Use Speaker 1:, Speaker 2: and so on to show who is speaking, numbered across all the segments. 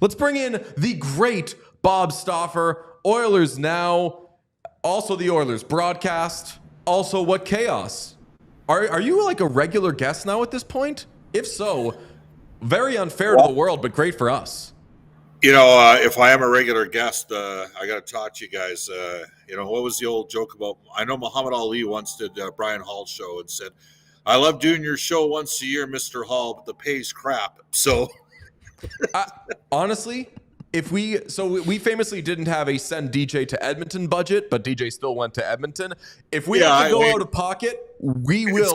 Speaker 1: Let's bring in the great Bob Stauffer. Oilers Now, also the Oilers broadcast, also What Chaos. Are you like a regular guest now at this point? If so, very unfair to the world, but great for us.
Speaker 2: If I am a regular guest, I got to talk to you guys. What was the old joke about? I know Muhammad Ali once did Brian Hall's show and said, "I love doing your show once a year, Mr. Hall, but the pay's crap." So,
Speaker 1: honestly, we famously didn't have a send DJ to Edmonton budget, but DJ still went to Edmonton. If we have to go out of pocket, we will.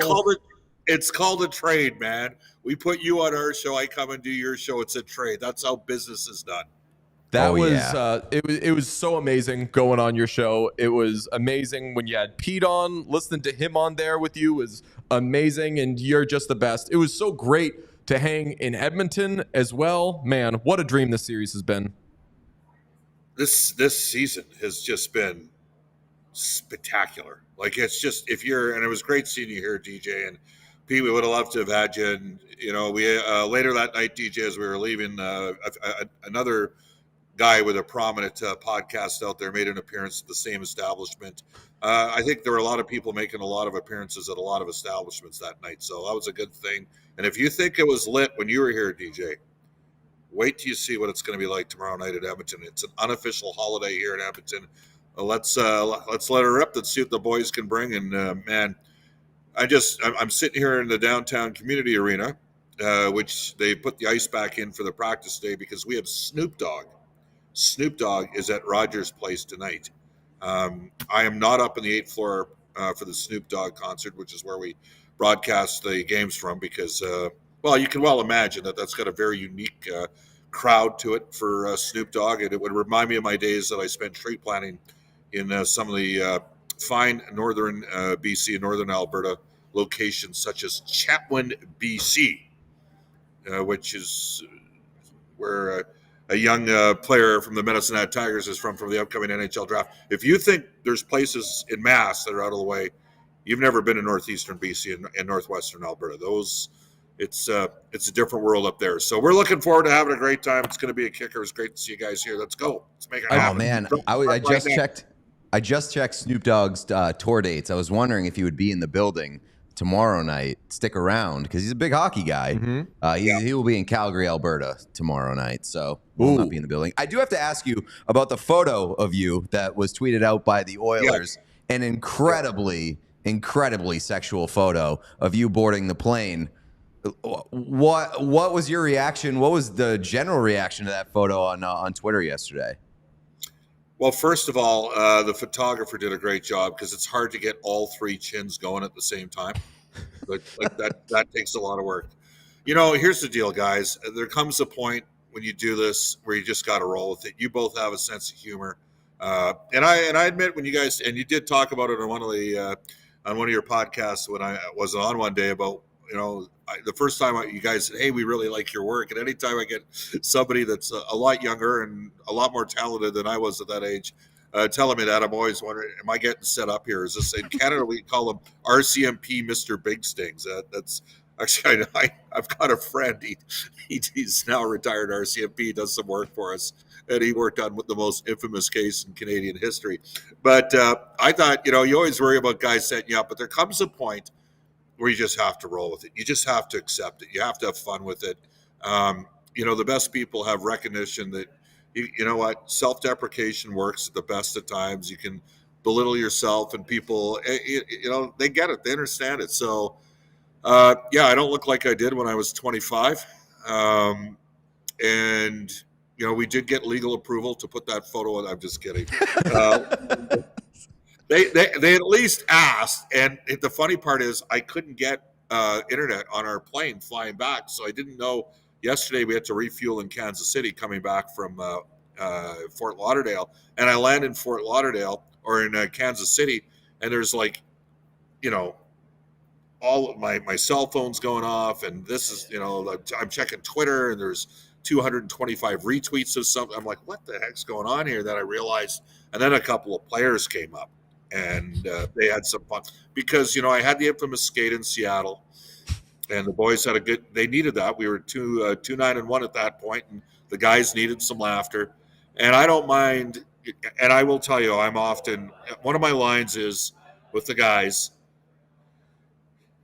Speaker 2: It's called a trade, man. We put you on our show. I come and do your show. It's a trade. That's how business is done.
Speaker 1: It was so amazing going on your show. It was amazing when you had Pete on. Listening to him on there with you was amazing, and you're just the best. It was so great to hang in Edmonton as well. Man, what a dream this series has been.
Speaker 2: This season has just been spectacular. Like, it's just, and it was great seeing you here, DJ, and Pete, we would have loved to have had you. And, we later that night, DJ, as we were leaving, another guy with a prominent podcast out there made an appearance at the same establishment. I think there were a lot of people making a lot of appearances at a lot of establishments that night. So that was a good thing. And if you think it was lit when you were here, DJ, wait till you see what it's going to be like tomorrow night at Edmonton. It's an unofficial holiday here in Edmonton. Let's let her rip. Let's see what the boys can bring. And man, I'm sitting here in the downtown community arena, which they put the ice back in for the practice day because we have Snoop Dogg. Snoop Dogg is at Rogers Place tonight. I am not up in the 8th floor for the Snoop Dogg concert, which is where we broadcast the games from because, you can well imagine that's got a very unique crowd to it for Snoop Dogg. And it would remind me of my days that I spent tree planting in some of the fine northern BC and northern Alberta locations such as Chetwynd, BC, which is where a young player from the Medicine Hat Tigers is from the upcoming NHL draft. If you think there's places in mass that are out of the way, you've never been in northeastern BC and northwestern Alberta. It's a different world up there. So we're looking forward to having a great time. It's going to be a kicker. It's great to see you guys here. Let's go. Let's make it happen.
Speaker 3: Oh man, I just checked Snoop Dogg's tour dates. I was wondering if he would be in the building tomorrow night. Stick around because he's a big hockey guy. Mm-hmm. He will be in Calgary, Alberta tomorrow night, so will not be in the building. I do have to ask you about the photo of you that was tweeted out by the Oilers. Yeah. An incredibly sexual photo of you boarding the plane. What was your reaction? What was the general reaction to that photo on Twitter yesterday?
Speaker 2: Well, first of all, the photographer did a great job because it's hard to get all three chins going at the same time. Like that takes a lot of work. Here's the deal, guys. There comes a point when you do this where you just got to roll with it. You both have a sense of humor, and I admit when you guys and you did talk about it on one of your podcasts when I was on one day about the first time you guys said, "Hey, we really like your work," and anytime I get somebody that's a lot younger and a lot more talented than I was at that age telling me that, I'm always wondering, am I getting set up here? Is this in Canada? We call him RCMP, Mr. Big Stings. That's actually I've got a friend. He's now retired RCMP. He does some work for us, and he worked on the most infamous case in Canadian history. But I thought, you always worry about guys setting you up, but there comes a point where you just have to roll with it. You just have to accept it. You have to have fun with it. The best people have recognition that, you know what, self-deprecation works at the best of times. You can belittle yourself and people, they get it. They understand it. So, I don't look like I did when I was 25. And, we did get legal approval to put that photo on. I'm just kidding. They at least asked, and the funny part is I couldn't get internet on our plane flying back, so I didn't know. Yesterday we had to refuel in Kansas City coming back from Fort Lauderdale, and I landed in Fort Lauderdale or in Kansas City, and there's all of my cell phone's going off, and this is I'm checking Twitter, and there's 225 retweets of something. I'm like, what the heck's going on here? Then I realized, and then a couple of players came up. And they had some fun because, I had the infamous skate in Seattle and the boys had they needed that. We were 2-9-1 at that point. And The guys needed some laughter. And I don't mind, and I will tell you, I'm often, one of my lines is with the guys,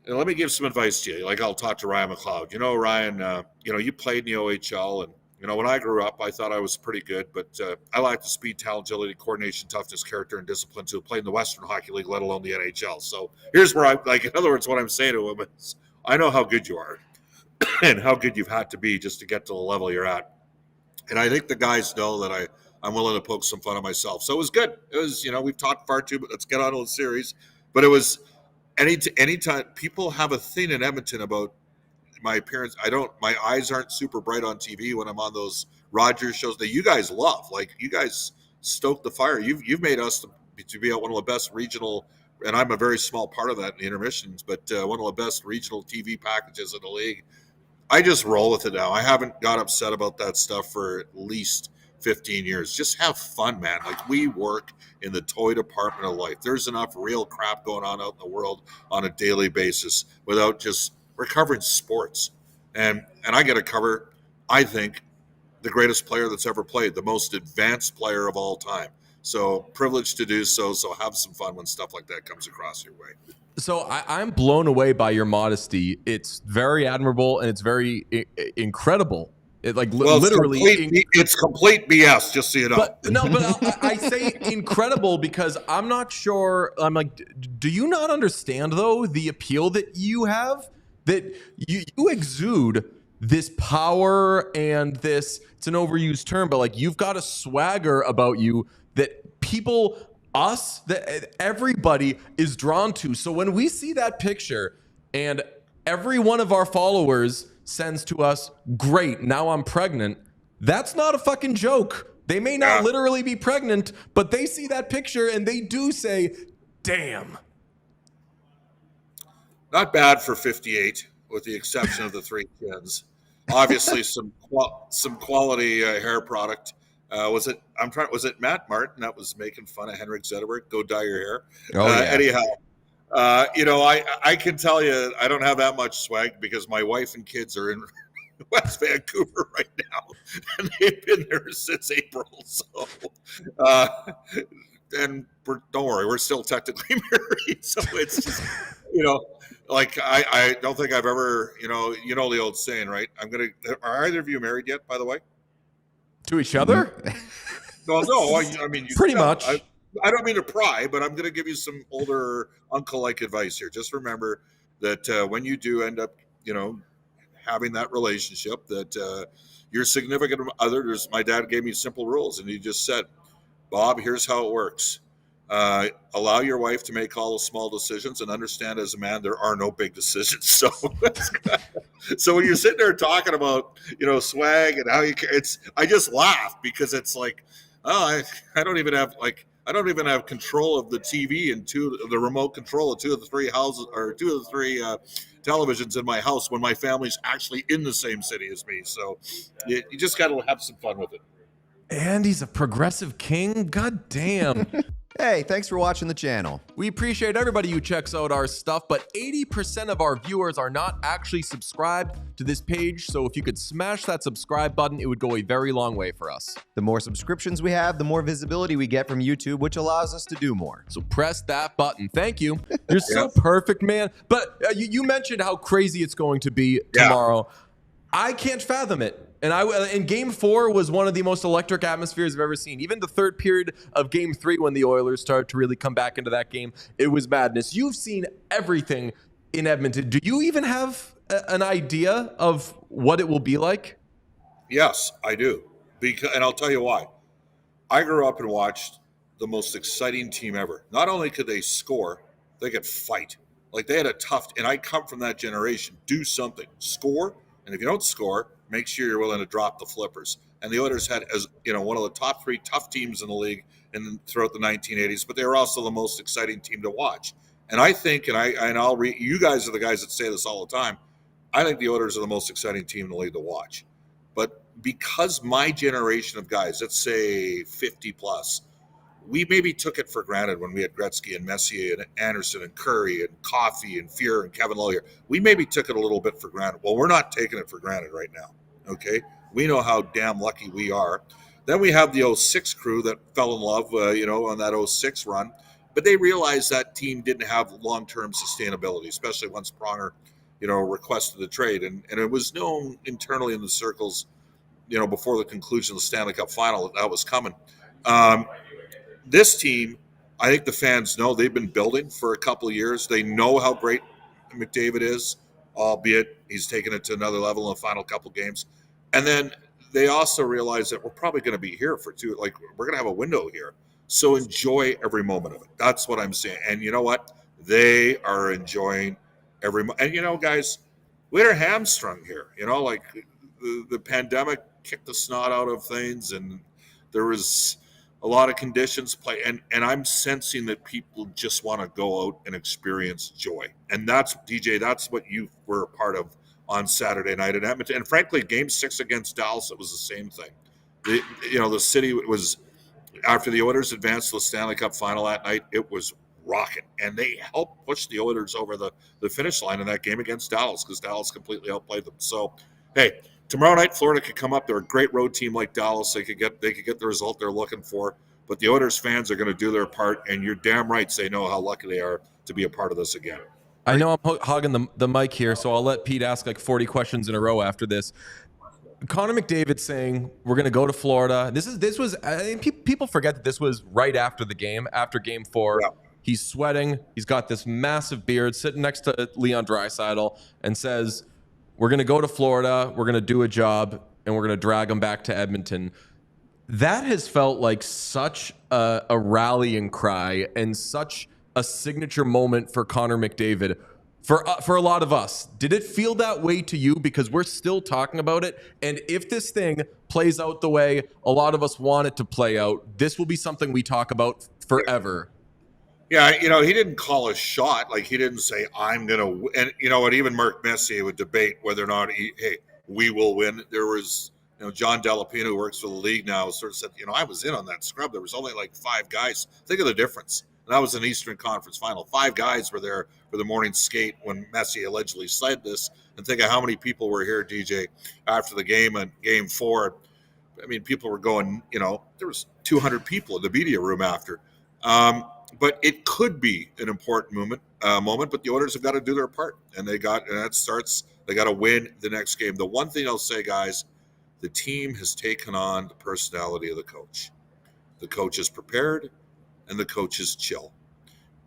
Speaker 2: and let me give some advice to you. Like I'll talk to Ryan McLeod. Ryan, you played in the OHL, and when I grew up, I thought I was pretty good, but I lacked the speed, talent, agility, coordination, toughness, character, and discipline to play in the Western Hockey League, let alone the NHL. So here's where in other words, what I'm saying to him is, I know how good you are and how good you've had to be just to get to the level you're at. And I think the guys know that I'm willing to poke some fun at myself. So it was good. It was, we've talked far too, but let's get on to the series. But it was anytime people have a thing in Edmonton about my appearance. My eyes aren't super bright on TV when I'm on those Rogers shows that you guys love. Like you guys stoke the fire. You've made us to be at one of the best regional, and I'm a very small part of that in the intermissions, but one of the best regional TV packages in the league. I just roll with it now. I haven't got upset about that stuff for at least 15 years. Just have fun, man. Like we work in the toy department of life. There's enough real crap going on out in the world on a daily basis without just recovering sports. And I get to cover, I think, the greatest player that's ever played, the most advanced player of all time. So privileged to do so. So have some fun when stuff like that comes across your way.
Speaker 1: So I'm blown away by your modesty. It's very admirable and it's very incredible. Literally,
Speaker 2: it's complete BS. Just so you know.
Speaker 1: But I say incredible because I'm not sure. I'm like, do you not understand though the appeal that you have? That you exude this power and this. It's an overused term, but like you've got a swagger about you that people. That everybody is drawn to. So when we see that picture and every one of our followers sends to us, great, now I'm pregnant, that's not a fucking joke. They may not literally be pregnant, but they see that picture and they do say, damn.
Speaker 2: Not bad for 58, with the exception of the 3 kids. Obviously some quality hair product. Was it Matt Martin that was making fun of Henrik Zetterberg? Go dye your hair. Anyhow, I can tell you I don't have that much swag because my wife and kids are in West Vancouver right now, and they've been there since April. So, and don't worry, we're still technically married. So it's just, I don't think I've ever, the old saying, right? Are either of you married yet, by the way?
Speaker 1: To each other?
Speaker 2: No. I mean,
Speaker 1: pretty much.
Speaker 2: I don't mean to pry, but I'm going to give you some older uncle-like advice here. Just remember that when you do end up, having that relationship, that your significant other. My dad gave me simple rules, and he just said, "Bob, here's how it works. Allow your wife to make all the small decisions, and understand as a man there are no big decisions." So. So when you're sitting there talking about, swag and how I just laugh because it's like, I don't even have control of the TV and the remote control of 2 of the 3 houses or 2 of the 3 televisions in my house when my family's actually in the same city as me. So you just got to have some fun with it.
Speaker 1: And he's a progressive king. God damn.
Speaker 3: Hey, thanks for watching the channel.
Speaker 1: We appreciate everybody who checks out our stuff, but 80% of our viewers are not actually subscribed to this page, so if you could smash that subscribe button, it would go a very long way for us.
Speaker 3: The more subscriptions we have, the more visibility we get from YouTube, which allows us to do more.
Speaker 1: So press that button. Thank you. You're so perfect, man. But you mentioned how crazy it's going to be tomorrow. I can't fathom it. And Game 4 was one of the most electric atmospheres I've ever seen. Even the third period of Game 3, when the Oilers started to really come back into that game, it was madness. You've seen everything in Edmonton. Do you even have an idea of what it will be like?
Speaker 2: Yes, I do. And I'll tell you why. I grew up and watched the most exciting team ever. Not only could they score, they could fight. Like they had a tough, and I come from that generation. Do something, score, and if you don't score, make sure you're willing to drop the flippers. And the Oilers had, as one of the top 3 tough teams in the league throughout the 1980s, but they were also the most exciting team to watch. And I think, you guys are the guys that say this all the time, I think the Oilers are the most exciting team in the league to watch. But because my generation of guys, let's say 50 plus, we maybe took it for granted when we had Gretzky and Messier and Anderson and Curry and Coffey and Fuhr and Kevin Lowe here. We maybe took it a little bit for granted. Well, we're not taking it for granted right now, okay? We know how damn lucky we are. Then we have the '06 crew that fell in love, on that '06 run, but they realized that team didn't have long-term sustainability, especially once Pronger, requested the trade, and it was known internally in the circles, before the conclusion of the Stanley Cup Final that was coming. This team, I think the fans know they've been building for a couple of years. They know how great McDavid is, albeit he's taken it to another level in the final couple games. And then they also realize that we're probably going to be here for we're going to have a window here. So enjoy every moment of it. That's what I'm saying. And you know what? They are enjoying every moment. And, guys, we're hamstrung here. The pandemic kicked the snot out of things, and there was a lot of conditions play, and I'm sensing that people just want to go out and experience joy. And that's, DJ, that's what you were a part of on Saturday night in Edmonton. And frankly, game 6 against Dallas, it was the same thing. The city was, after the Oilers advanced to the Stanley Cup Final that night, it was rocking. And they helped push the Oilers over the finish line in that game against Dallas, because Dallas completely outplayed them. So, hey, tomorrow night, Florida could come up. They're a great road team like Dallas. They could get the result they're looking for. But the Oilers fans are going to do their part, and you're damn right they know how lucky they are to be a part of this again.
Speaker 1: I know I'm hogging the mic here, so I'll let Pete ask like 40 questions in a row after this. Connor McDavid saying we're going to go to Florida. This was I think people forget that this was right after the game, after Game 4. Yeah. He's sweating. He's got this massive beard, sitting next to Leon Draisaitl, and says, we're going to go to Florida, we're going to do a job, and we're going to drag him back to Edmonton. That has felt like such a rallying cry and such a signature moment for Connor McDavid. For a lot of us, did it feel that way to you? Because we're still talking about it. And if this thing plays out the way a lot of us want it to play out, this will be something we talk about forever.
Speaker 2: Yeah, he didn't call a shot. Like, he didn't say, I'm going to – and, and even Mark Messier would debate whether or not, we will win. There was, John Delapino, who works for the league now, sort of said, I was in on that scrub. There was only like 5 guys. Think of the difference. And that was an Eastern Conference Final. 5 guys were there for the morning skate when Messier allegedly said this. And think of how many people were here, DJ, after the game and Game 4. I mean, people were going, there was 200 people in the media room after. But it could be an important moment, but the Oilers have got to do their part, and they got to win the next game. The one thing I'll say, guys, the team has taken on the personality of the coach. The coach is prepared, and the coach is chill,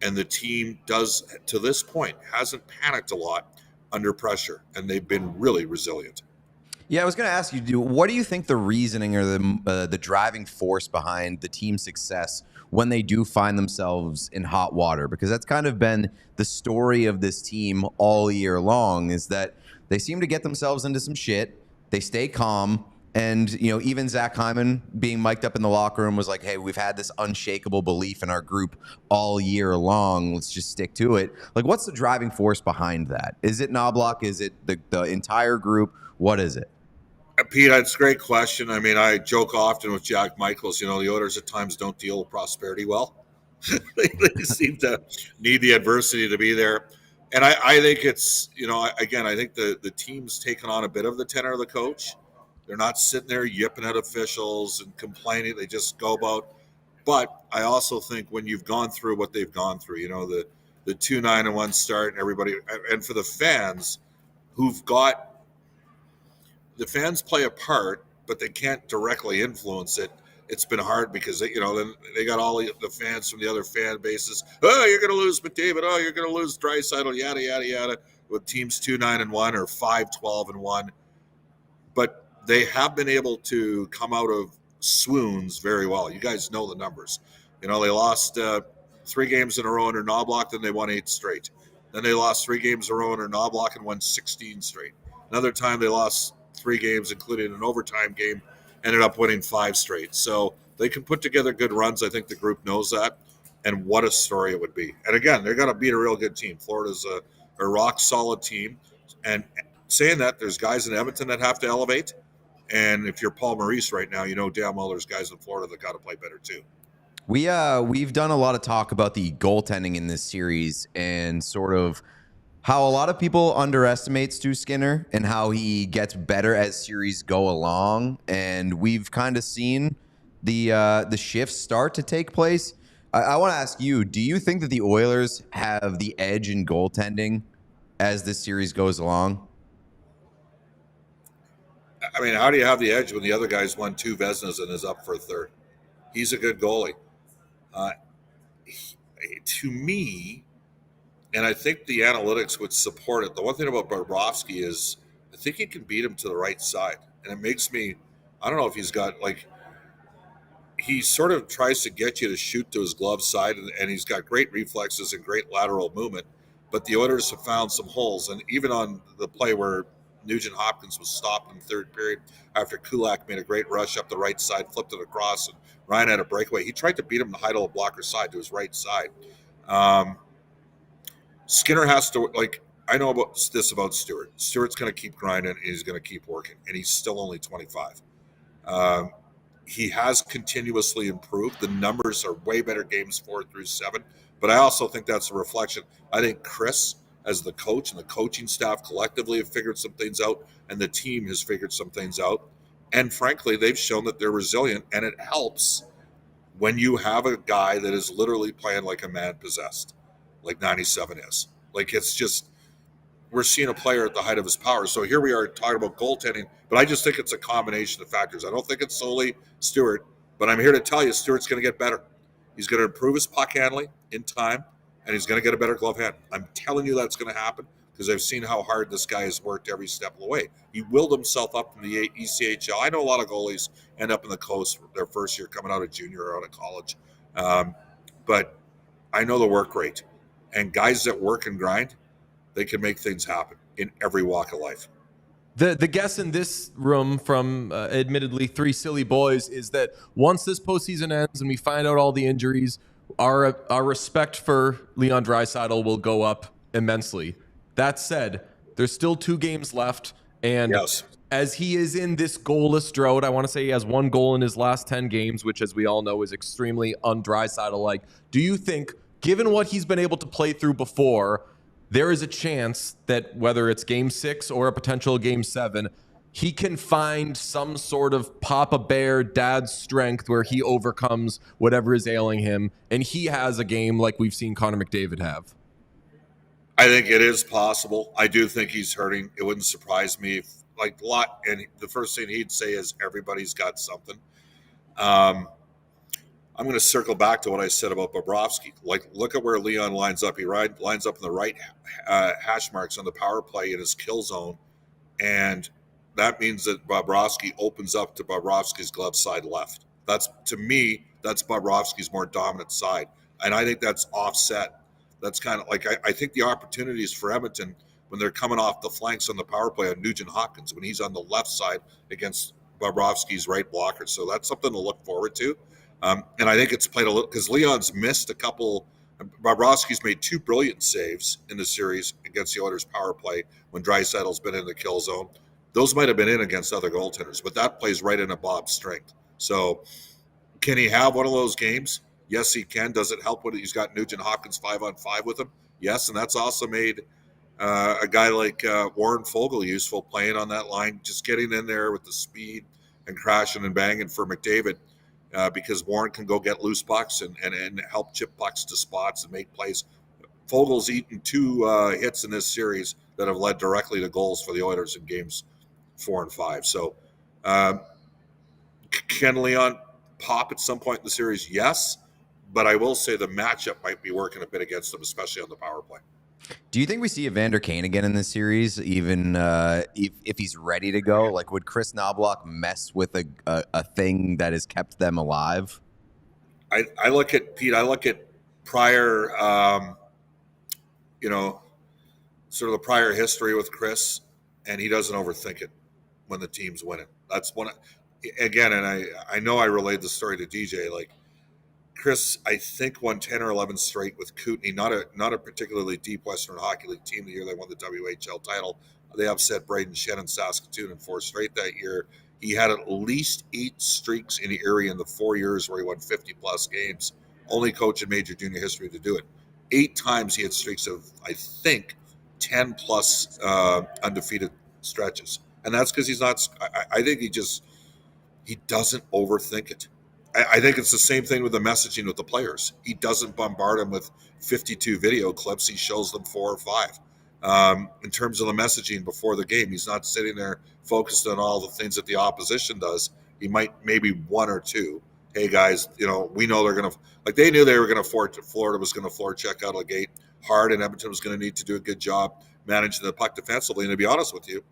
Speaker 2: and the team does, to this point, hasn't panicked a lot under pressure, and they've been really resilient.
Speaker 3: Yeah, I was going to ask you, what do you think the reasoning or the driving force behind the team's success when they do find themselves in hot water? Because that's kind of been the story of this team all year long, is that they seem to get themselves into some shit, they stay calm, and even Zach Hyman being mic'd up in the locker room was like, hey, we've had this unshakable belief in our group all year long, let's just stick to it. Like, what's the driving force behind that? Is it Knobloch? Is it the entire group? What is it?
Speaker 2: Pete, that's a great question. I mean, I joke often with Jack Michaels, the Oilers at times don't deal with prosperity well. they seem to need the adversity to be there. And I think it's, I think the team's taken on a bit of the tenor of the coach. They're not sitting there yipping at officials and complaining. They just go about. But I also think when you've gone through what they've gone through, the 2-9-1 start and everybody, and for the fans who've got, the fans play a part, but they can't directly influence it. It's been hard because then they got all the fans from the other fan bases. Oh, you're going to lose McDavid. Oh, you're going to lose Draisaitl. Yada yada yada. With teams 2-9-1 or 5-12-1, but they have been able to come out of swoons very well. You guys know the numbers. They lost 3 games in a row under Knobloch, then they won 8 straight. Then they lost 3 games in a row under Knobloch and won 16 straight. Another time they lost 3 games, including an overtime game, ended up winning 5 straight. So they can put together good runs. I think the group knows that, and what a story it would be. And again, they're going to beat a real good team. Florida's a rock-solid team. And saying that, there's guys in Edmonton that have to elevate. And if you're Paul Maurice right now, damn well there's guys in Florida that got to play better too.
Speaker 3: We've done a lot of talk about the goaltending in this series and sort of how a lot of people underestimate Stu Skinner and how he gets better as series go along, and we've kind of seen the shifts start to take place. I want to ask you: do you think that the Oilers have the edge in goaltending as this series goes along?
Speaker 2: I mean, how do you have the edge when the other guy's won 2 Vezinas and is up for a third? He's a good goalie. Uh, to me, and I think the analytics would support it. The one thing about Bobrovsky is I think he can beat him to the right side. And it makes me, I don't know if he's got, like, he sort of tries to get you to shoot to his glove side, and he's got great reflexes and great lateral movement. But the Oilers have found some holes. And even on the play where Nugent Hopkins was stopped in the third period after Kulak made a great rush up the right side, flipped it across, and Ryan had a breakaway. He tried to beat him in the Heidel blocker side to his right side. Skinner has to, like, I know about this about Stewart. Stewart's going to keep grinding, and he's going to keep working, and he's still only 25. He has continuously improved. The numbers are way better games 4 through 7, but I also think that's a reflection. I think Chris, as the coach, and the coaching staff collectively have figured some things out, and the team has figured some things out. And frankly, they've shown that they're resilient, and it helps when you have a guy that is literally playing like a man possessed, like 97 is. Like, it's just, we're seeing a player at the height of his power. So here we are talking about goaltending, but I just think it's a combination of factors. I don't think it's solely Stewart, but I'm here to tell you Stewart's going to get better. He's going to improve his puck handling in time, and he's going to get a better glove hand. I'm telling you that's going to happen because I've seen how hard this guy has worked every step of the way. He willed himself up in the ECHL. I know a lot of goalies end up in the coast their first year coming out of junior or out of college, but I know the work rate. And guys that work and grind, they can make things happen in every walk of life.
Speaker 1: The guess in this room from admittedly 3 silly boys is that once this postseason ends and we find out all the injuries, our respect for Leon Draisaitl will go up immensely. That said, there's still 2 games left, and
Speaker 2: yes,
Speaker 1: as he is in this goalless drought, I want to say he has 1 goal in his last 10 games, which, as we all know, is extremely un-Draisaitl-like. Do you think, given what he's been able to play through before, there is a chance that whether it's game 6 or a potential game 7, he can find some sort of Papa Bear dad strength where he overcomes whatever is ailing him, and he has a game like we've seen Connor McDavid have?
Speaker 2: I think it is possible. I do think he's hurting. It wouldn't surprise me if, like, and the first thing he'd say is everybody's got something. I'm going to circle back to what I said about Bobrovsky. Like, look at where Leon lines up. He lines up in the right hash marks on the power play in his kill zone, and that means that Bobrovsky opens up to Bobrovsky's glove side left. That's, to me, that's Bobrovsky's more dominant side, and I think that's offset. That's kind of like, I think the opportunities for Edmonton when they're coming off the flanks on the power play on Nugent Hopkins when he's on the left side against Bobrovsky's right blocker. So that's something to look forward to. And I think it's played a little because Leon's missed a couple. Bobrovsky's made 2 brilliant saves in the series against the Oilers' power play when Draisaitl's been in the kill zone. Those might have been in against other goaltenders, but that plays right into Bob's strength. So can he have one of those games? Yes, he can. Does it help when he's got Nugent Hopkins 5-on-5 with him? Yes, and that's also made a guy like Warren Foegele useful playing on that line, just getting in there with the speed and crashing and banging for McDavid. Because Warren can go get loose pucks and help chip pucks to spots and make plays. Fogel's eaten 2 hits in this series that have led directly to goals for the Oilers in games 4 and 5. So can Leon pop at some point in the series? Yes, but I will say the matchup might be working a bit against them, especially on the power play.
Speaker 3: Do you think we see Evander Kane again in this series, even if he's ready to go? Like, would Chris Knobloch mess with a thing that has kept them alive?
Speaker 2: I look at, Pete, I look at prior, sort of the prior history with Chris, and he doesn't overthink it when the team's winning. That's one, again, and I know I relayed the story to DJ, like, Chris, I think, won 10 or 11 straight with Kootenay, not a particularly deep Western Hockey League team the year they won the WHL title. They upset Braden Shen in Saskatoon in 4 straight that year. He had at least 8 streaks in Erie in the 4 years where he won 50-plus games. Only coach in major junior history to do it. 8 times he had streaks of, I think, 10 plus undefeated stretches, and that's because he's not. I think he doesn't overthink it. I think it's the same thing with the messaging with the players. He doesn't bombard them with 52 video clips. He shows them 4 or 5. In terms of the messaging before the game, he's not sitting there focused on all the things that the opposition does. He might maybe 1 or 2. Hey guys, we know they're going to, like, they knew they were going to Florida was going to floor check out of the gate hard, and Edmonton was going to need to do a good job managing the puck defensively. And to be honest with you,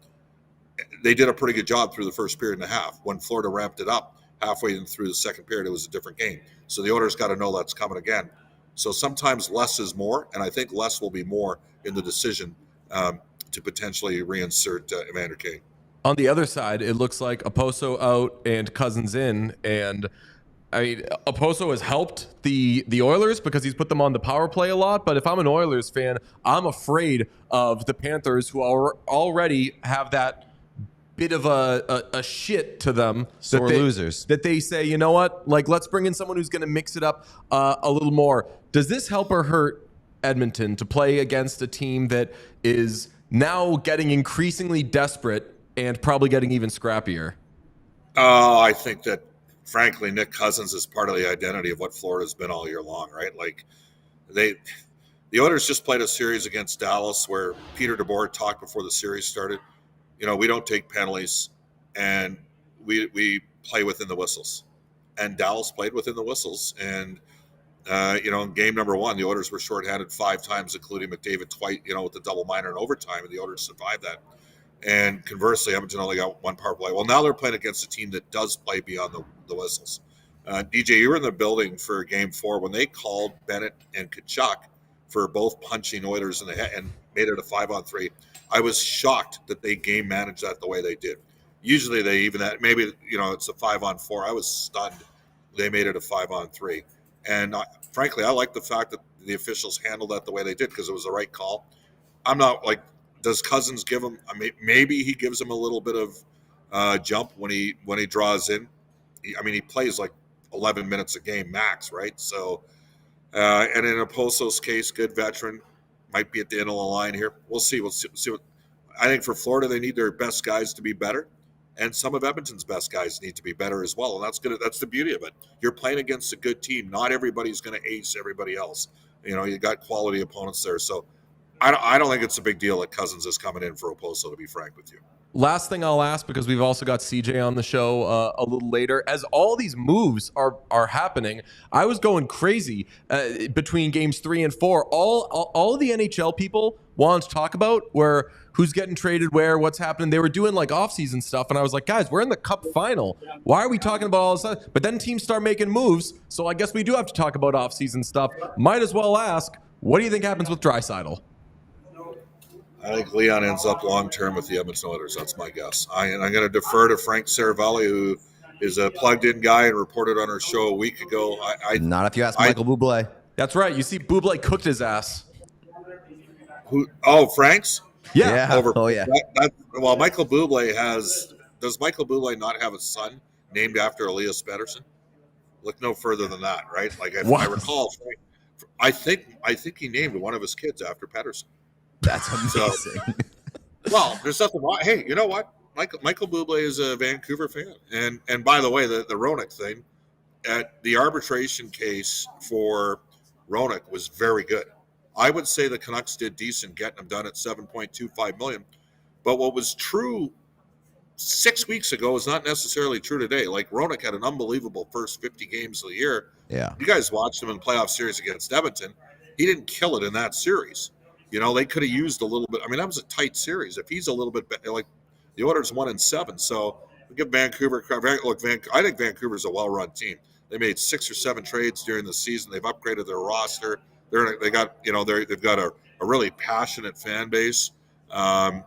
Speaker 2: they did a pretty good job through the first period and a half. When Florida ramped it up halfway through the second period, it was a different game. So the Oilers got to know that's coming again. So sometimes less is more, and I think less will be more in the decision to potentially reinsert Evander Kane.
Speaker 1: On the other side, it looks like Oposo out and Cousins in, and I mean, Oposo has helped the Oilers because he's put them on the power play a lot. But if I'm an Oilers fan, I'm afraid of the Panthers, who already have that bit of a shit to them.
Speaker 3: Sore losers.
Speaker 1: That they say, you know what? Like, let's bring in someone who's going to mix it up a little more. Does this help or hurt Edmonton to play against a team that is now getting increasingly desperate and probably getting even scrappier?
Speaker 2: I think that, frankly, Nick Cousins is part of the identity of what Florida's been all year long, right? Like, the Oilers just played a series against Dallas where Peter DeBoer talked before the series started. We don't take penalties, and we play within the whistles. And Dallas played within the whistles. And, in game number 1, the Oilers were shorthanded 5 times, including McDavid twice, with the double minor and overtime, and the Oilers survived that. And conversely, Edmonton only got 1 power play. Well, now they're playing against a team that does play beyond the whistles. DJ, you were in the building for game 4 when they called Bennett and Tkachuk for both punching Oilers in the head and made it a 5-on-3. I was shocked that they game managed that the way they did. Usually they even that maybe it's a 5-on-4. I was stunned they made it a 5-on-3. And frankly, I like the fact that the officials handled that the way they did because it was the right call. I'm not like, does Cousins give him? Maybe he gives him a little bit of jump when he draws in. He plays like 11 minutes a game max, right? So, and in Oposo's case, good veteran, might be at the end of the line here. We'll see. We'll see what I think for Florida. They need their best guys to be better, and some of Edmonton's best guys need to be better as well. And that's good. That's the beauty of it. You're playing against a good team. Not everybody's going to ace everybody else. You got quality opponents there. So I don't think it's a big deal that Cousins is coming in for Oposo, to be frank with you.
Speaker 1: Last thing I'll ask, because we've also got CJ on the show a little later, as all these moves are happening, I was going crazy between games 3 and 4. All of the NHL people wanted to talk about were who's getting traded where, what's happening. They were doing like off-season stuff, and I was like, guys, we're in the Cup Final. Why are we talking about all this stuff? But then teams start making moves, so I guess we do have to talk about off-season stuff. Might as well ask, what do you think happens with Draisaitl?
Speaker 2: I think Leon ends up long-term with the Edmonton Oilers. That's my guess. I'm going to defer to Frank Saravalli, who is a plugged-in guy and reported on our show a week ago.
Speaker 3: Not if you ask Michael Bublé.
Speaker 1: That's right. You see, Bublé cooked his ass.
Speaker 2: Who? Oh, Frank's?
Speaker 1: Yeah.
Speaker 2: Well, Michael Bublé does Michael Bublé not have a son named after Elias Pettersson? Look no further than that, right? Like if I recall, I think he named one of his kids after Pettersson.
Speaker 3: That's amazing.
Speaker 2: Well, there's nothing wrong. Hey, you know what? Michael Bublé is a Vancouver fan. And by the way, the Roenick thing, at the arbitration case for Roenick was very good. I would say the Canucks did decent getting him done at $7.25 million. But what was true 6 weeks ago is not necessarily true today. Like, Roenick had an unbelievable first 50 games of the year.
Speaker 3: Yeah.
Speaker 2: You guys watched him in the playoff series against Edmonton. He didn't kill it in that series. They could have used a little bit. That was a tight series. If he's a little bit better, like the Oilers 1-7, so we give Vancouver. Look, I think Vancouver's a well-run team. They made 6 or 7 trades during the season. They've upgraded their roster. They've got a really passionate fan base. They had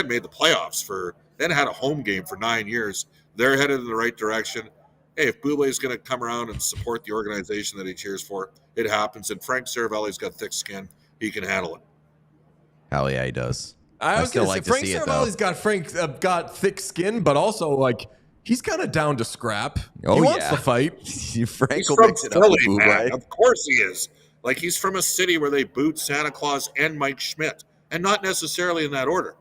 Speaker 2: made the playoffs they hadn't had a home game for 9 years. They're headed in the right direction. Hey, if Bublé is going to come around and support the organization that he cheers for, it happens. And Frank Saravalli's got thick skin; he can handle it.
Speaker 3: Hell yeah, he does.
Speaker 1: I still like Frank Saravalli's got thick skin, but also like he's kind of down to scrap. He wants to fight.
Speaker 3: Frank will mix it up with Bublé.
Speaker 2: Of course he is. Like, he's from a city where they booed Santa Claus and Mike Schmidt, and not necessarily in that order.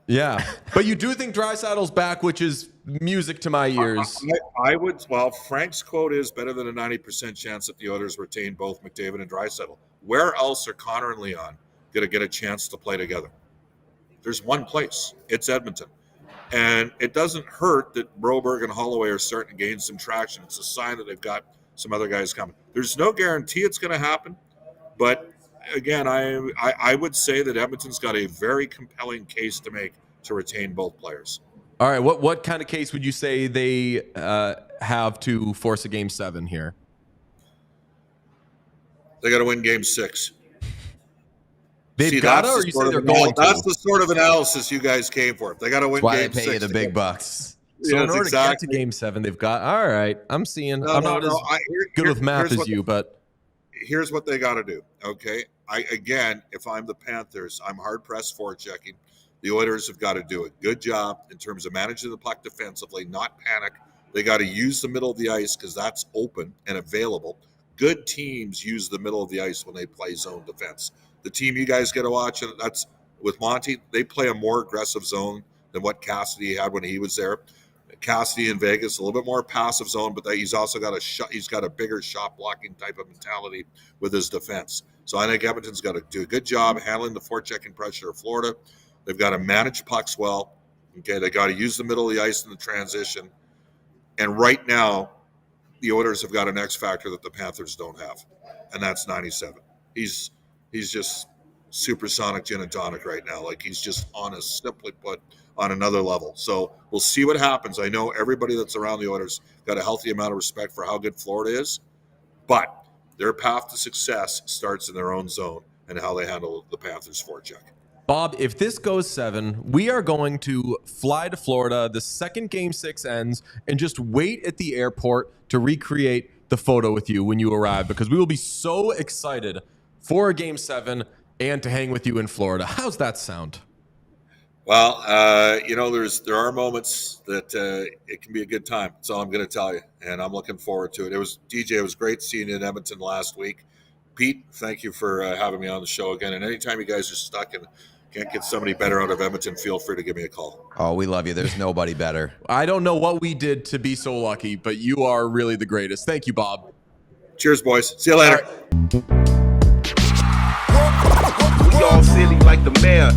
Speaker 1: Yeah, but you do think Draisaitl's back, which is music to my ears.
Speaker 2: I would. Well, Frank's quote is better than a 90% chance that the Oilers retain both McDavid and Draisaitl. Where else are Connor and Leon going to get a chance to play together? There's one place. It's Edmonton. And it doesn't hurt that Broberg and Holloway are starting to gain some traction. It's a sign that they've got some other guys coming. There's no guarantee it's going to happen. But, again, I would say that Edmonton's got a very compelling case to make to retain both players.
Speaker 1: All right, what kind of case would you say they have to force a Game 7 here?
Speaker 2: They got to win Game 6.
Speaker 1: They've got to, or you say they're going to?
Speaker 2: That's the sort of analysis you guys came for. They got to win Game 6.
Speaker 3: That's why they pay you the big bucks.
Speaker 1: So in order to get to Game 7, they've got. All right, I'm seeing. I'm not as good with math as you, but
Speaker 2: here's what they got to do. Okay, again, if I'm the Panthers, I'm hard pressed for checking. The Oilers have got to do a good job in terms of managing the puck defensively, not panic. They got to use the middle of the ice because that's open and available. Good teams use the middle of the ice when they play zone defense. The team you guys get to watch, and that's with Monty, they play a more aggressive zone than what Cassidy had when he was there. Cassidy in Vegas, a little bit more passive zone, but he's also got he's got a bigger shot blocking type of mentality with his defense. So I think Edmonton's got to do a good job handling the forechecking pressure of Florida. They've got to manage pucks well. Okay, they got to use the middle of the ice in the transition. And right now, the Oilers have got an X factor that the Panthers don't have, and that's 97. He's just supersonic gin and tonic right now. Like, he's just simply put, on another level. So we'll see what happens. I know everybody that's around the Oilers got a healthy amount of respect for how good Florida is, but their path to success starts in their own zone and how they handle the Panthers forecheck.
Speaker 1: Bob, if this goes 7, we are going to fly to Florida. The second Game 6 ends, and just wait at the airport to recreate the photo with you when you arrive, because we will be so excited for a Game 7 and to hang with you in Florida. How's that sound?
Speaker 2: Well, there are moments that it can be a good time. That's all I'm going to tell you, and I'm looking forward to it. It was great seeing you in Edmonton last week. Pete, thank you for having me on the show again. And anytime you guys are stuck and can't get somebody better out of Edmonton, feel free to give me a call.
Speaker 3: Oh, we love you. There's nobody better.
Speaker 1: I don't know what we did to be so lucky, but you are really the greatest. Thank you, Bob.
Speaker 2: Cheers, boys. See you later.
Speaker 4: We all silly like the mayor.